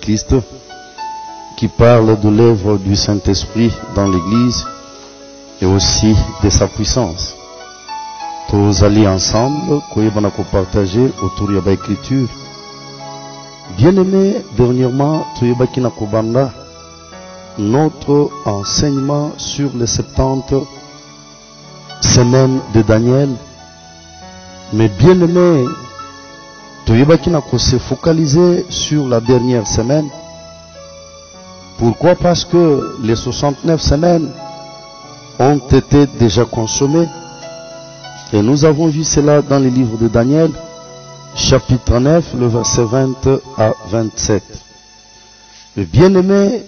Jésus-Christ, qui parle de l'œuvre du Saint-Esprit dans l'Église et aussi de sa puissance. Tous allés ensemble, qu'on partager autour de l'écriture. Bien-aimés, dernièrement, notre enseignement sur les 70 semaines de Daniel. Mais bien-aimés, se focaliser sur la dernière semaine. Pourquoi? Parce que les 69 semaines ont été déjà consommées. Et nous avons vu cela dans le livre de Daniel, chapitre 9, le verset 20 à 27. Et bien-aimés,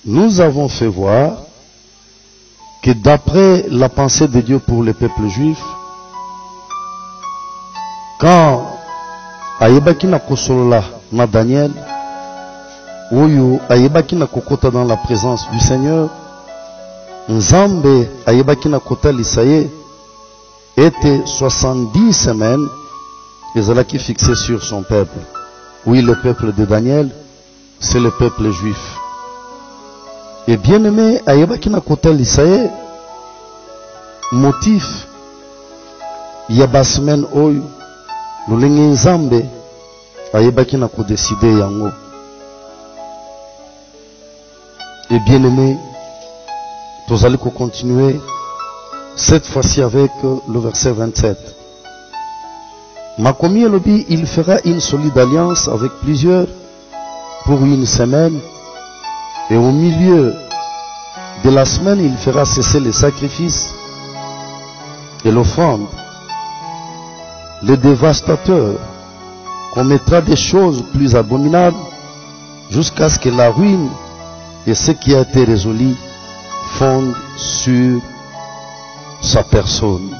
nous avons fait voir que d'après la pensée de Dieu pour le peuple juif, quand ayebaki na kosolola na Daniel, oyo ayebaki na kokota dans la présence du Seigneur, Nzambe ayebaki na kota lisaye, était 70 semaines, ezalaki fixé sur son peuple. Oui, le peuple de Daniel, c'est le peuple juif. Et bien aimé, ayebaki na kota lisaye, motif, yaba semaine oyo, Lulingi Nzambe ayebaki na kodeside yango. Et bien aimé, nous allons continuer cette fois-ci avec le verset 27. Makomi Elobi, il fera une solide alliance avec plusieurs pour une semaine, et au milieu de la semaine, il fera cesser les sacrifices et l'offrande. Le dévastateur commettra des choses plus abominables jusqu'à ce que la ruine et ce qui a été résolu fondent sur sa personne.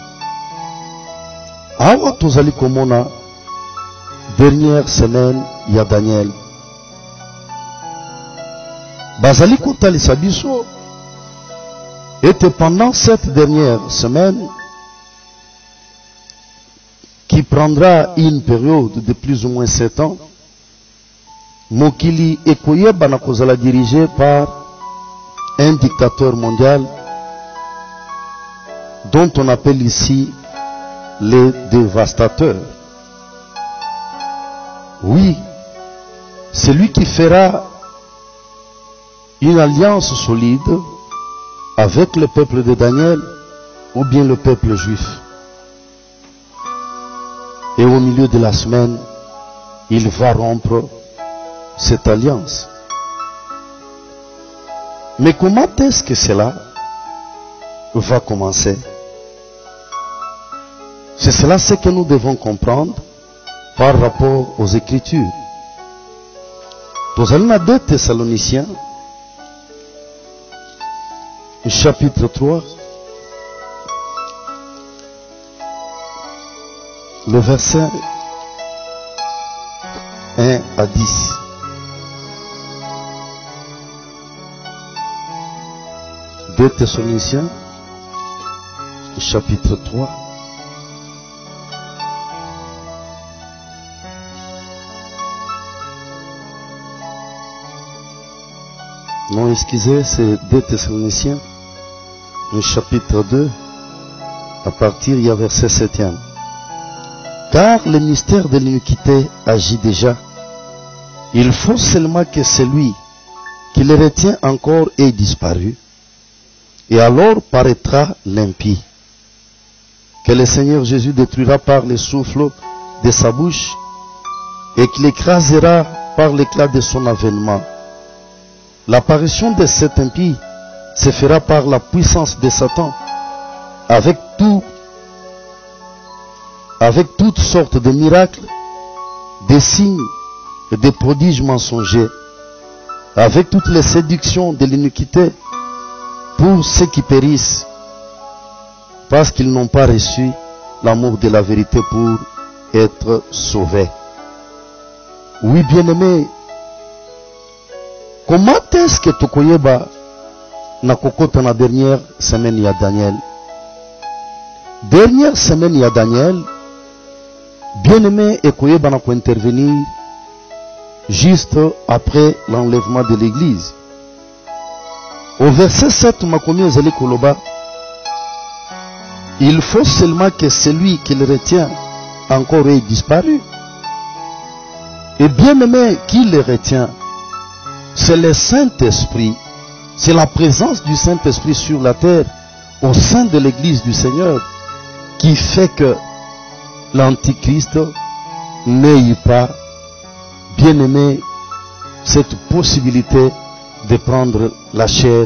Awa tozali komona dernière semaine ya Daniel. Bazali kotalisa biso était pendant cette dernière semaine qui prendra une période de plus ou moins 7 ans, Mokili Ekoyeba na kozala dirigé par un dictateur mondial dont on appelle ici les dévastateurs. Oui, c'est lui qui fera une alliance solide avec le peuple de Daniel ou bien le peuple juif. Et au milieu de la semaine, il va rompre cette alliance. Mais comment est-ce que cela va commencer? C'est cela ce que nous devons comprendre par rapport aux Écritures. Nous allons à 2 Thessaloniciens, chapitre 3, le verset 1 à 10. Deux Thessaloniciens, chapitre 3. Non, excusez, c'est 2 Thessaloniciens, le chapitre 2, à partir du verset 7e. Car le mystère de l'iniquité agit déjà. Il faut seulement que celui qui le retient encore ait disparu. Et alors paraîtra l'impie, que le Seigneur Jésus détruira par le souffle de sa bouche et qu'il écrasera par l'éclat de son avènement. L'apparition de cet impie se fera par la puissance de Satan, avec toutes sortes de miracles, des signes et des prodiges mensongers, avec toutes les séductions de l'iniquité pour ceux qui périssent, parce qu'ils n'ont pas reçu l'amour de la vérité pour être sauvés. Oui, bien-aimés, comment est-ce que Tokoyeba n'a kokota na dernière semaine ya Daniel? Dernière semaine ya Daniel, bien-aimé, Ekoyeba n'a pas intervenir juste après l'enlèvement de l'église. Au verset 7, Makomi Zali Koloba, il faut seulement que celui qui le retient encore ait disparu. Et bien aimé, qui le retient? C'est le Saint-Esprit. C'est la présence du Saint-Esprit sur la terre, au sein de l'église du Seigneur, qui fait que l'Antichrist n'ait pas, bien aimé, cette possibilité de prendre la chair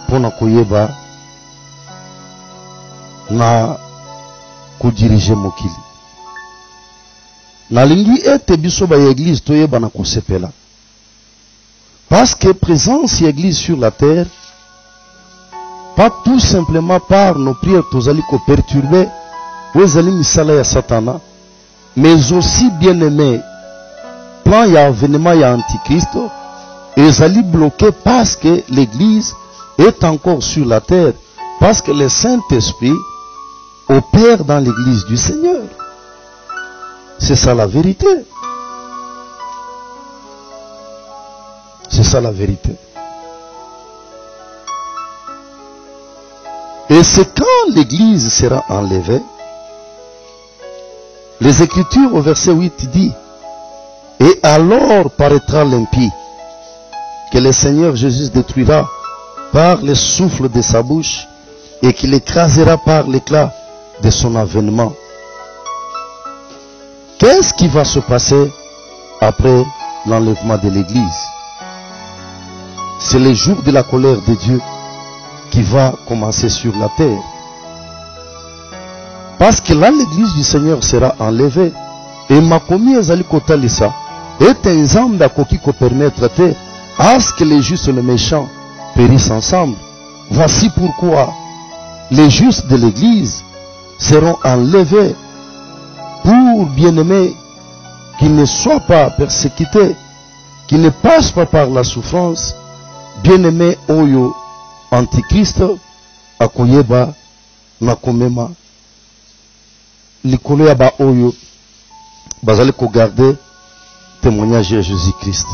pour nakoyeba na kudiriger mokili. Nalingi ete biso ba église toyeba na kosepela. Parce que présence église sur la terre, pas tout simplement par nos prières tozali ko perturber ou ezali misala ya satana, mais aussi bien aimé plan ya avènement ya antichrist ezali bloqué parce que l'église est encore sur la terre, parce que le Saint-Esprit opère dans l'église du Seigneur. C'est ça la vérité. C'est ça la vérité. Et c'est quand l'église sera enlevée, les Écritures au verset 8 dit, et alors paraîtra l'impie, que le Seigneur Jésus détruira par le souffle de sa bouche et qu'il écrasera par l'éclat de son avènement. Qu'est-ce qui va se passer après l'enlèvement de l'église? C'est le jour de la colère de Dieu qui va commencer sur la terre. Parce que là, l'église du Seigneur sera enlevée. Et Makomi Ezali Kotalisa est un zamba qui peut permettre à ce que les justes et les méchants périssent ensemble. Voici pourquoi les justes de l'église seront enlevés pour, bien-aimés, qu'ils ne soient pas persécutés, qu'ils ne passent pas par la souffrance. Bien-aimé Oyo Antichrist akoyeba nakomema likolo ya ba Oyo bazali ko garder témoignage à Jésus-Christ.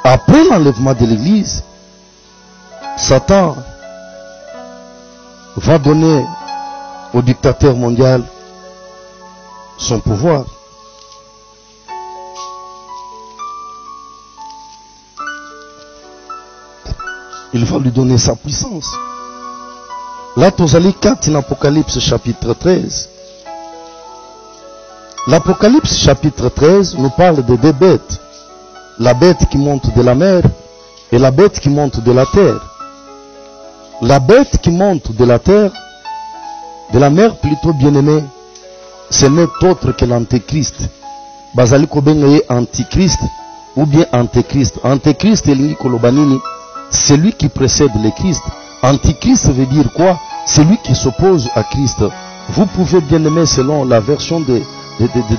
Après l'enlèvement de l'église, Satan va donner au dictateur mondial son pouvoir. Il va lui donner sa puissance. Là, Tozali 4 dans l'Apocalypse chapitre 13. L'Apocalypse chapitre 13 nous parle de deux bêtes. La bête qui monte de la mer et la bête qui monte de la terre. La bête qui monte de la terre, de la mer plutôt bien-aimée, ce n'est autre que l'Antéchrist. Bazali kobengaye Antichrist ou bien Antéchrist. Antéchrist et lingi kolobanini, c'est lui qui précède le Christ. Antichrist veut dire quoi? C'est lui qui s'oppose à Christ. Vous pouvez, bien-aimé, selon la version de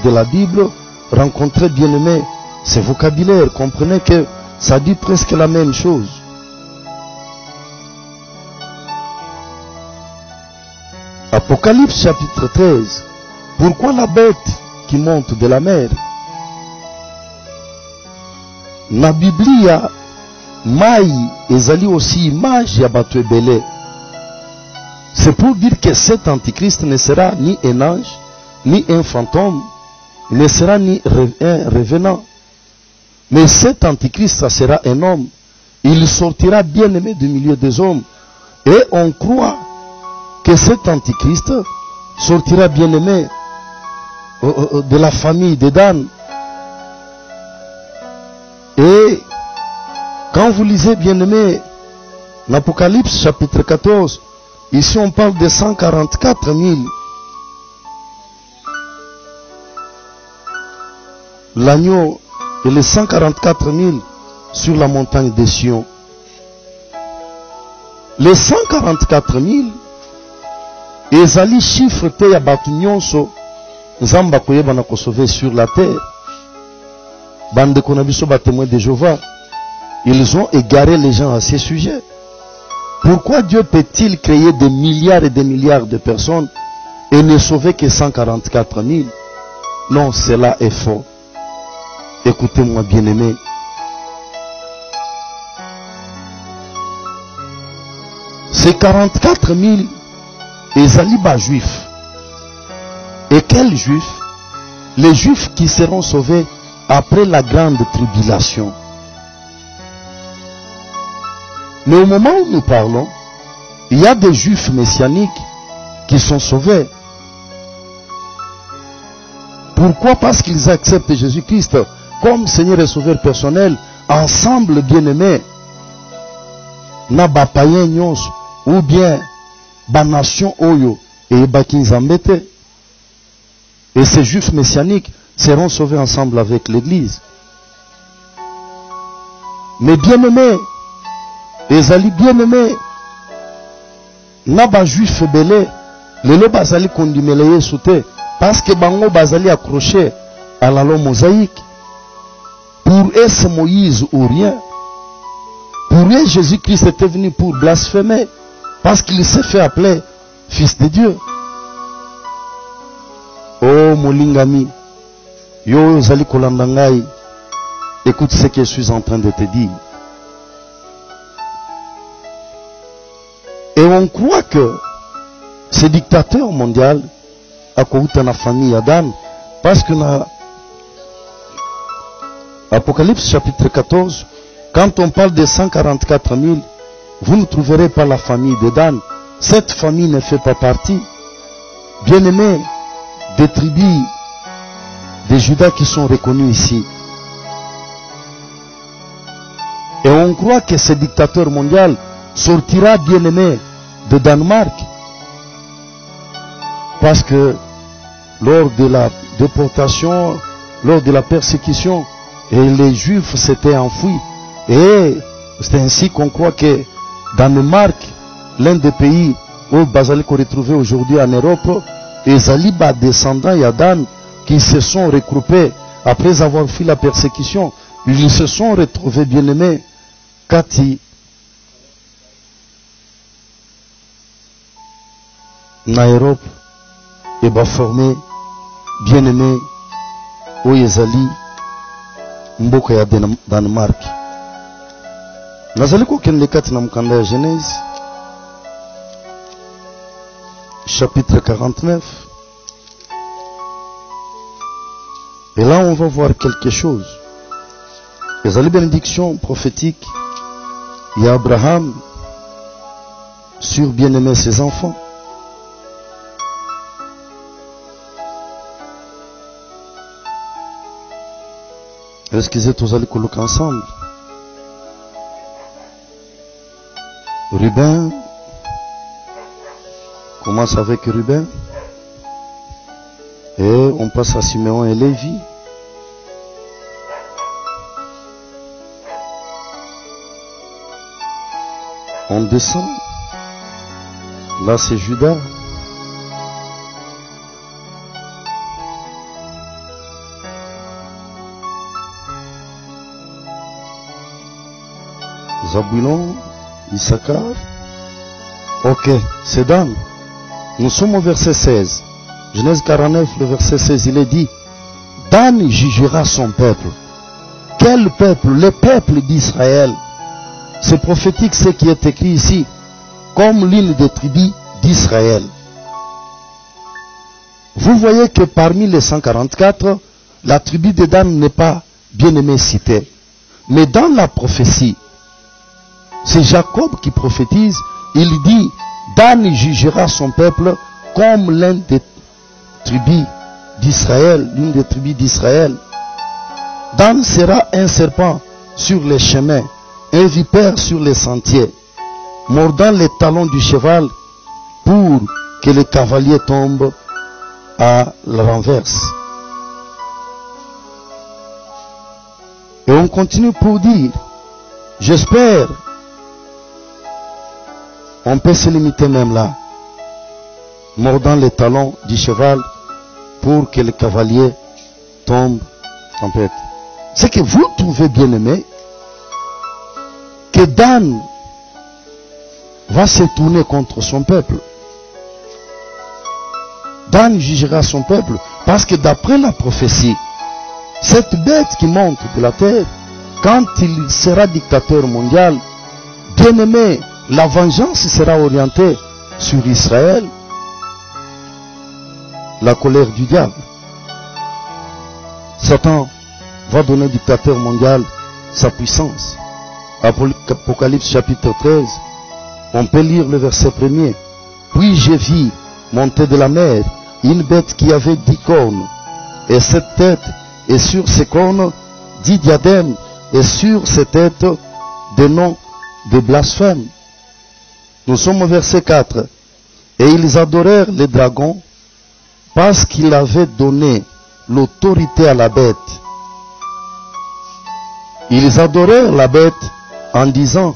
la Bible, rencontrer, bien-aimé, ce vocabulaire. Comprenez que ça dit presque la même chose. Apocalypse chapitre 13. Pourquoi la bête qui monte de la mer? Na Biblia, Maï ezali aussi image ya batu ebele. C'est pour dire que cet antichrist ne sera ni un ange, ni un fantôme, ne sera ni un revenant. Mais cet antichrist, ça sera un homme. Il sortira bien aimé du milieu des hommes. Et on croit que cet antichrist sortira bien aimé de la famille de Dan. Et quand vous lisez, bien-aimé, l'Apocalypse chapitre 14, ici on parle de 144 000. L'agneau et les 144 000 sur la montagne de Sion. Les 144 000, ezali chiffre te ya batu nyonso nzamba koyeba na kosauver sur la terre. Bande konabiso ba témoins de Jéhovah. Ils ont égaré les gens à ces sujets. Pourquoi Dieu peut-il créer des milliards et des milliards de personnes et ne sauver que 144 000? Non, cela est faux. Écoutez-moi, bien-aimés. Ces 44 000 Ezaliba juifs. Et quels juifs? Les juifs qui seront sauvés après la grande tribulation. Mais au moment où nous parlons, il y a des juifs messianiques qui sont sauvés. Pourquoi? Parce qu'ils acceptent Jésus-Christ comme Seigneur et Sauveur personnel. Ensemble, bien-aimés, na païen nyons ou bien ba nation oyo et bakinzambete. Et ces juifs messianiques seront sauvés ensemble avec l'église. Mais bien-aimés, ezali bien-aimés, na ba juif belé, lelo bazali kondimele Yesu te, parce que bango bazali accroché à la loi mosaïque. Pour eux, c'est Moïse ou rien. Pour eux, Jésus-Christ était venu pour blasphémer, parce qu'il s'est fait appeler Fils de Dieu. Oh, Molingami, yo zali kolandangai, écoute ce que je suis en train de te dire. Et on croit que ce dictateur mondial a coûté la famille Adam, parce que dans Apocalypse chapitre 14, quand on parle de 144 000, vous ne trouverez pas la famille de Dan. Cette famille ne fait pas partie, bien-aimés, des tribus de Juda qui sont reconnus ici. Et on croit que ce dictateur mondial sortira, bien-aimé, de Danemark. Parce que lors de la déportation, lors de la persécution, et les Juifs s'étaient enfouis. Et c'est ainsi qu'on croit que Danemark, l'un des pays où Bazali qu'on retrouve aujourd'hui en Europe, et Zaliba, descendants Yadan, qui se sont regroupés après avoir fui la persécution, ils se sont retrouvés, bien-aimés, Kati, en Europe, et va former, bien-aimés, où Yazali, Mboka ya Danemark. Nazali kokende kati na mkanda ya Genèse, chapitre 49. Et là, on va voir quelque chose. Les bénédictions prophétiques, il y a Abraham sur bien-aimé ses enfants. Est-ce qu'ils étaient tous allés coloquer ensemble? Ruben commence avec Ruben. Et on passe à Siméon et Lévi. On descend. Là c'est Judas. Zabulon, Issachar. Ok, c'est Dan. Nous sommes au verset 16. Genèse 49, le verset 16, il est dit, Dan jugera son peuple. Quel peuple? Le peuple d'Israël. C'est prophétique ce qui est écrit ici, comme l'une des tribus d'Israël. Vous voyez que parmi les 144, la tribu de Dan n'est pas bien aimée citée. Mais dans la prophétie, c'est Jacob qui prophétise, il dit, Dan jugera son peuple comme l'une des tribus d'Israël, l'une des tribus d'Israël. Dan sera un serpent sur les chemins, un vipère sur les sentiers, mordant les talons du cheval pour que le cavalier tombe à la renverse. Et on continue pour dire, j'espère, on peut se limiter même là, mordant les talons du cheval pour que le cavalier tombe en fait. C'est que vous trouvez bien aimé que Dan va se tourner contre son peuple. Dan jugera son peuple parce que d'après la prophétie, Cette bête qui monte de la terre, quand il sera dictateur mondial, bien aimé, la vengeance sera orientée sur Israël. La colère du diable. Satan va donner au dictateur mondial sa puissance. Apocalypse chapitre 13, on peut lire le verset 1er. Puis j'ai vu monter de la mer une bête qui avait 10 cornes, et cette tête, et sur ses cornes 10 diadèmes, et sur ses têtes des noms de blasphème. Nous sommes au verset 4. Et ils adorèrent les dragons parce qu'il avait donné l'autorité à la bête. Ils adorèrent la bête en disant,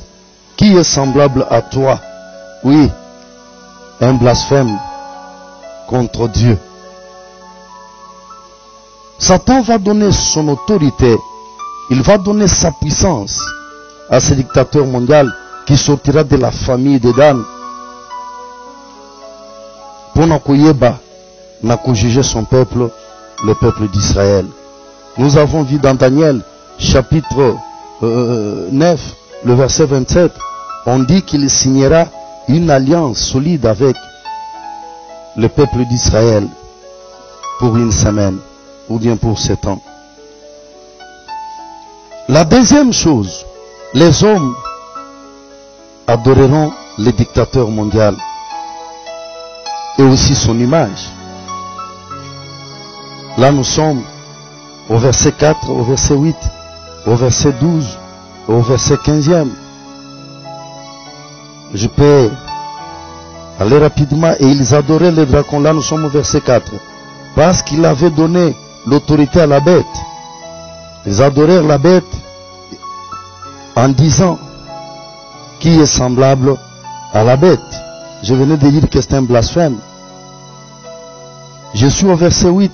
qui est semblable à toi? Oui, un blasphème contre Dieu. Satan va donner son autorité, il va donner sa puissance à ce dictateur mondial qui sortira de la famille de Dan pour ne juger son peuple, le peuple d'Israël. Nous avons vu dans Daniel chapitre 9, le verset 27, on dit qu'il signera une alliance solide avec le peuple d'Israël pour une semaine ou bien pour 7 ans. La deuxième chose, les hommes adoreront le dictateur mondial et aussi son image. Là nous sommes au verset 4, au verset 8, au verset 12, au verset 15e. Je peux aller rapidement. Et ils adoraient les dragons. Là nous sommes au verset 4. Parce qu'il avait donné l'autorité à la bête. Ils adorèrent la bête en disant, qui est semblable à la bête? Je venais de dire que c'est un blasphème. Je suis au verset 8.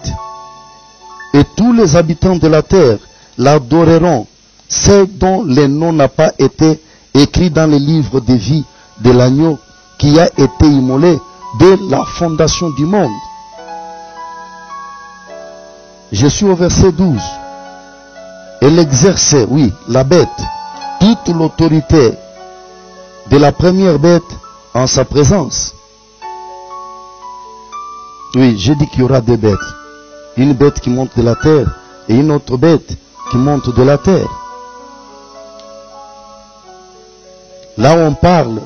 Et tous les habitants de la terre l'adoreront, ceux dont le nom n'a pas été écrit dans le livre de vie de l'agneau qui a été immolé dès la fondation du monde. Je suis au verset 12. Elle exerçait, oui, la bête, toute l'autorité de la première bête en sa présence. Oui, j'ai dit qu'il y aura deux bêtes. Une bête qui monte de la terre et une autre bête qui monte de la terre. Là on parle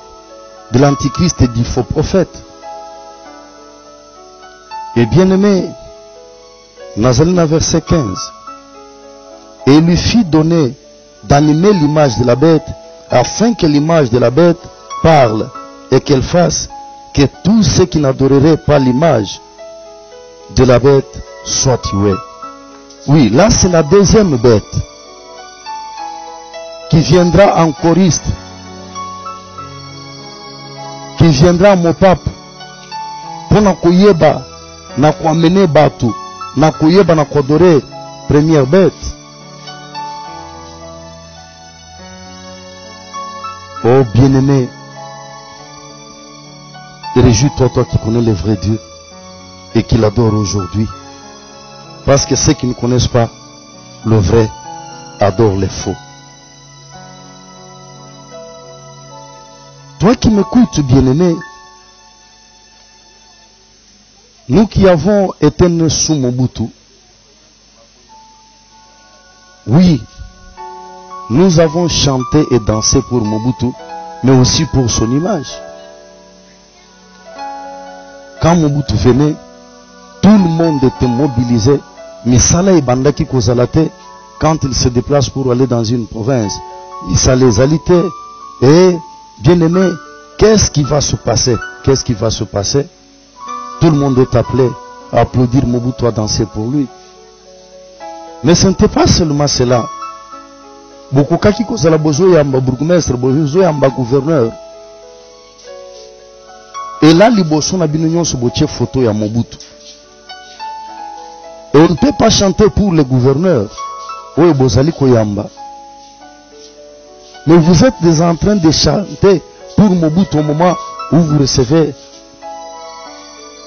de l'antichrist et du faux prophète. Et bien aimé, Nazarene verset 15. Et il lui fit donner d'animer l'image de la bête, afin que l'image de la bête parle et qu'elle fasse que tous ceux qui n'adoreraient pas l'image de la bête soient tués. Oui, là c'est la deuxième bête qui viendra en choriste, qui viendra à Mopap pour nakoyeba na kwamene batu na koyeba na kodore première bête. Oh bien-aimé, réjouis-toi, toi qui connais le vrai Dieu et qui l'adore aujourd'hui. Parce que ceux qui ne connaissent pas le vrai adorent les faux. Toi qui m'écoutes, bien-aimé, nous qui avons été nés sous Mobutu, oui, nous avons chanté et dansé pour Mobutu, mais aussi pour son image. Quand Mobutu venait, tout le monde était mobilisé. Mais Salah et Bandaki Kozalate, quand il se déplace pour aller dans une province, ça les alitait. Et, bien aimé, qu'est-ce qui va se passer? Qu'est-ce qui va se passer? Tout le monde est appelé à applaudir Mobutu, à danser pour lui. Mais ce n'était pas seulement cela. Beaucoup kaki kozala bozo yamba bourgmestre, bozo yamba gouverneur. Et là, liboso na binonyon se boche photo ya Mobutu. Et on ne peut pas chanter pour le gouverneur. Oui, Bozali Koyamba. Mais vous êtes déjà en train de chanter pour Mobutu au moment où vous recevez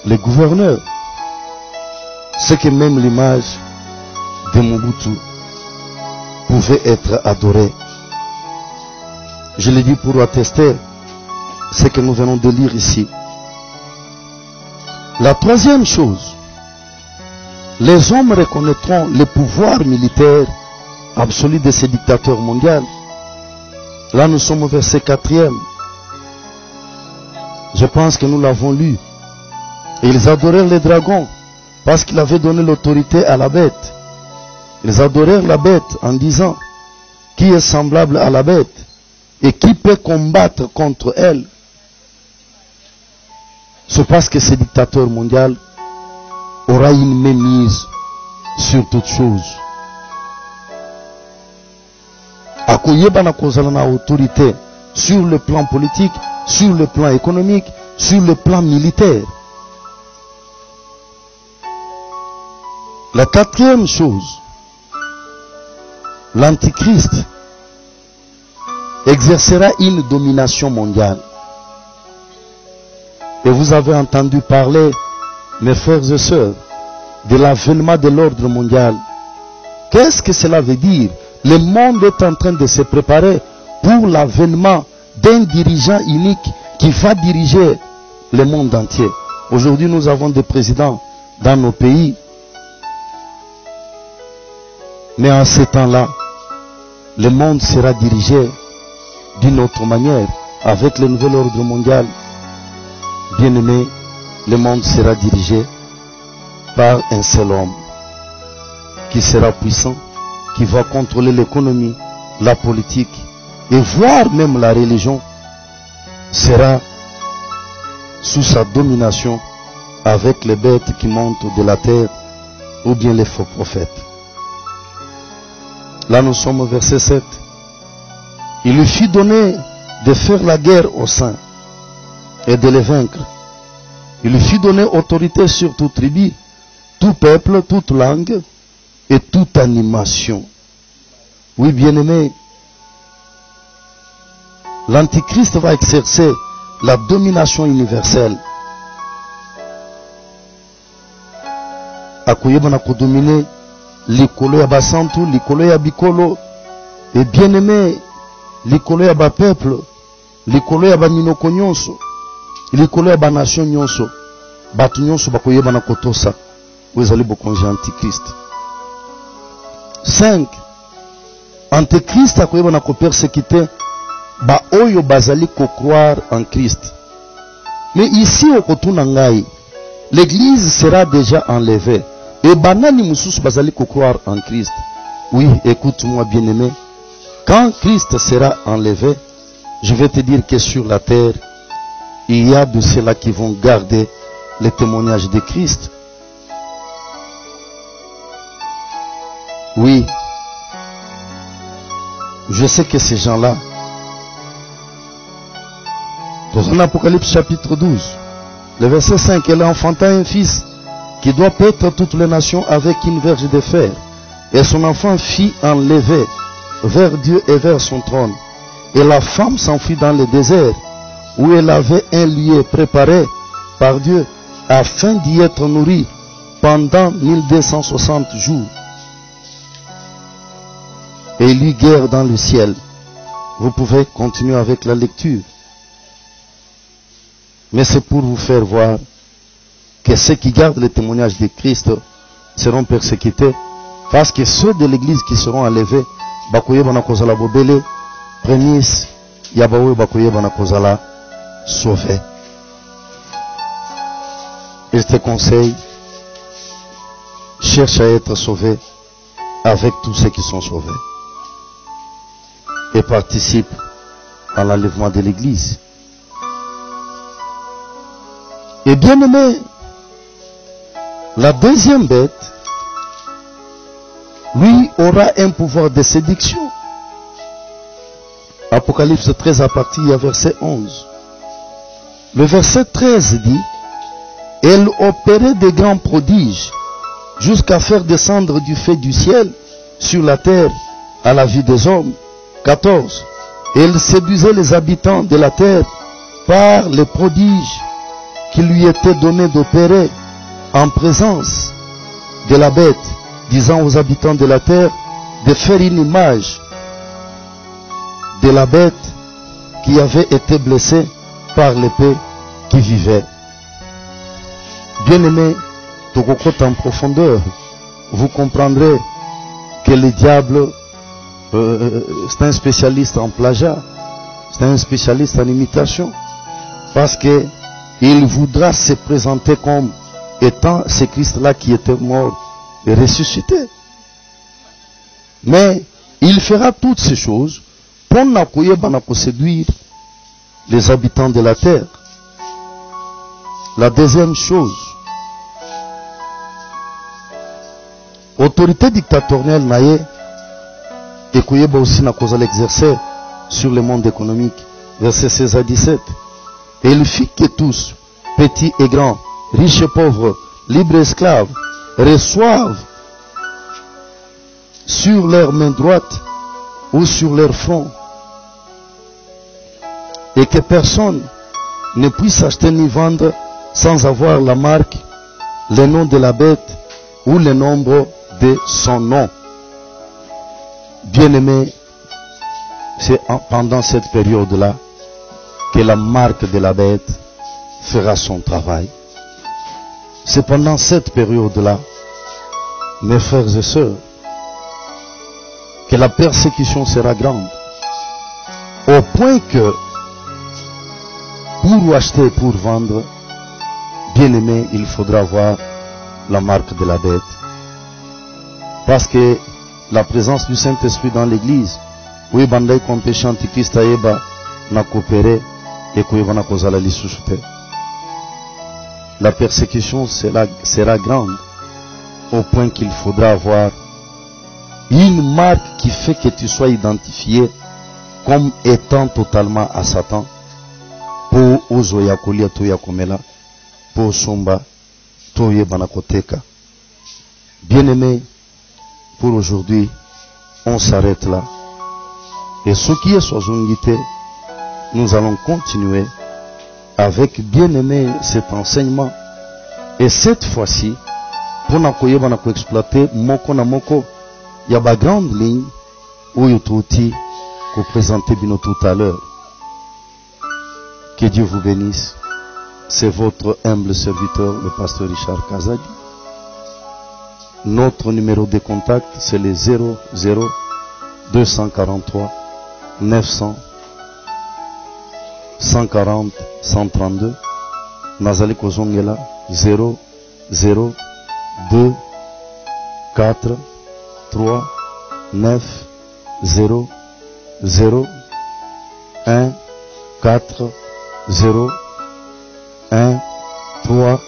le gouverneur. C'est que même l'image de Mobutu pouvait être adoré. Je l'ai dit pour attester ce que nous venons de lire ici. La troisième chose, les hommes reconnaîtront le pouvoir militaire absolu de ces dictateurs mondiaux. Là, nous sommes au verset 4e. Je pense que nous l'avons lu. Et ils adorèrent les dragons parce qu'il avait donné l'autorité à la bête. Ils adorèrent la bête en disant, qui est semblable à la bête et qui peut combattre contre elle? C'est parce que ce dictateur mondial aura une mainmise sur toutes choses. Akoyeba na kozala na autorité sur le plan politique, sur le plan économique, sur le plan militaire. La quatrième chose, l'Antichrist exercera une domination mondiale. Et vous avez entendu parler, mes frères et sœurs, de l'avènement de l'ordre mondial. Qu'est-ce que cela veut dire? Le monde est en train de se préparer pour l'avènement d'un dirigeant unique qui va diriger le monde entier. Aujourd'hui, nous avons des présidents dans nos pays. Mais en ce temps-là, le monde sera dirigé d'une autre manière, avec le nouvel ordre mondial. Bien-aimé, le monde sera dirigé par un seul homme qui sera puissant, qui va contrôler l'économie, la politique et voire même la religion, sera sous sa domination avec les bêtes qui montent de la terre ou bien les faux prophètes. Là nous sommes au verset 7. Il lui fit donner de faire la guerre aux saints et de les vaincre. Il lui fit donner autorité sur toute tribu, tout peuple, toute langue et toute animation. Oui, bien-aimé, l'Antichrist va exercer la domination universelle. Akoyeba na kodominer likolo ya basantu, likolo ya bikolo, et bien-aimé, likolo ya ba peuple, likolo ya ba minoko nyonso, likolo ya ba nation nyonso, batu nyonso bakoyeba na kotosa, wezali bokonzi Antichrist. 5. Antichrist akoyeba na ko persécuter ba oyo bazali ko croire en Christ. Mais ici au kotuna ngai, l'église sera déjà enlevée. Et banani mususu bazali ko croire en Christ. Oui, écoute-moi bien-aimé. Quand Christ sera enlevé, je vais te dire que sur la terre, il y a de ceux-là qui vont garder le témoignage de Christ. Oui, je sais que ces gens-là, dans Apocalypse chapitre 12, le verset 5, elle enfanta un fils qui doit paître toutes les nations avec une verge de fer. Et son enfant fit enlever vers Dieu et vers son trône. Et la femme s'enfuit dans le désert, où elle avait un lieu préparé par Dieu, afin d'y être nourrie pendant 1260 jours. Et il eut guerre dans le ciel. Vous pouvez continuer avec la lecture. Mais c'est pour vous faire voir que ceux qui gardent le témoignage de Christ seront persécutés, parce que ceux de l'église qui seront enlevés, bakoyeba na kozala bobele, prémisse, yabawe bakoyeba na kozala sauvé. Je te conseille, cherche à être sauvé avec tous ceux qui sont sauvés et participe à l'enlèvement de l'église. Et bien aimé, la deuxième bête, lui, aura un pouvoir de séduction. Apocalypse 13 à partir du verset 11. Le verset 13 dit, elle opérait de grands prodiges jusqu'à faire descendre du feu du ciel sur la terre à la vie des hommes. 14. Elle séduisait les habitants de la terre par les prodiges qui lui étaient donnés d'opérer en présence de la bête, disant aux habitants de la terre de faire une image de la bête qui avait été blessée par l'épée qui vivait. Bien-aimés, Tokokota en profondeur, vous comprendrez que le diable, c'est un spécialiste en plagiat, c'est un spécialiste en imitation, parce que il voudra se présenter comme étant ce Christ-là qui était mort et ressuscité. Mais il fera toutes ces choses pour séduire les habitants de la terre. La deuxième chose, autorité dictatoriale naïe et Kouyeba aussi n'a causé l'exercer sur le monde économique. Verset 16 à 17. Et il fit que tous, petits et grands, riches et pauvres, libres et esclaves, reçoivent sur leur main droite ou sur leur front, et que personne ne puisse acheter ni vendre sans avoir la marque, le nom de la bête ou le nombre de son nom. Bien-aimé, c'est pendant cette période-là que la marque de la bête fera son travail. C'est pendant cette période-là, mes frères et sœurs, que la persécution sera grande, au point que pour acheter et pour vendre, bien-aimé, il faudra voir la marque de la bête. Parce que la présence du Saint-Esprit dans l'église, oui, bandai comme péché antichrist aeba n'a coopéré et que va na kozala lisushute. La persécution sera grande au point qu'il faudra avoir une marque qui fait que tu sois identifié comme étant totalement à Satan. Pour ozoya kolia toya komela, pour somba toye banakoteka. Bien-aimés, pour aujourd'hui, on s'arrête là. Et ce qui est Soazungité, nous allons continuer avec bien-aimé cet enseignement. Et cette fois-ci, pour nakoye banako exploiter moko na moko, il y a ba grande ligne où il y a présenté bino tout à l'heure. Que Dieu vous bénisse. C'est votre humble serviteur, le pasteur Richard Kazadi. Notre numéro de contact, c'est le 00 243 900 140 132. Nazali Kozongela 0 0 2 4 3 9 0 0 1 4 0 1 3